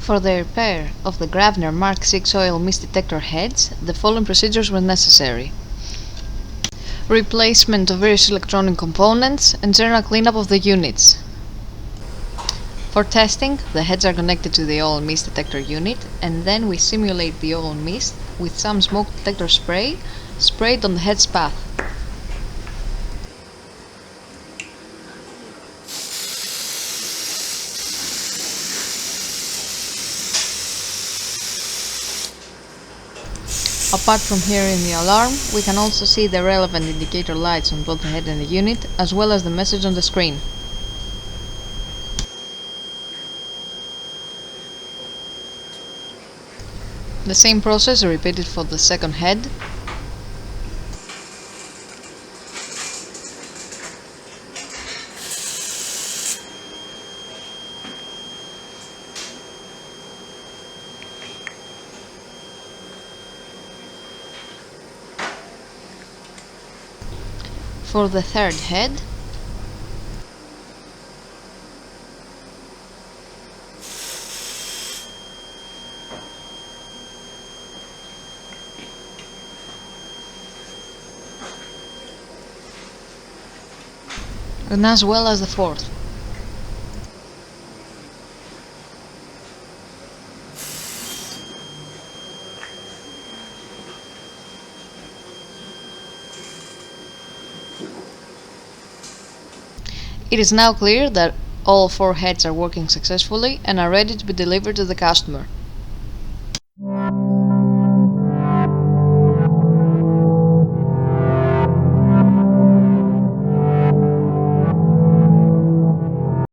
For the repair of the Grabner Mark 6 oil mist detector heads, the following procedures were necessary: replacement of various electronic components and general cleanup of the units. For testing, the heads are connected to the oil mist detector unit, and then we simulate the oil mist with some smoke detector spray sprayed on the head's path. Apart from hearing the alarm, we can also see the relevant indicator lights on both the head and the unit, as well as the message on the screen. The same process is repeated for the second head. For the third head, and as well as the fourth. It is now clear that all four heads are working successfully and are ready to be delivered to the customer.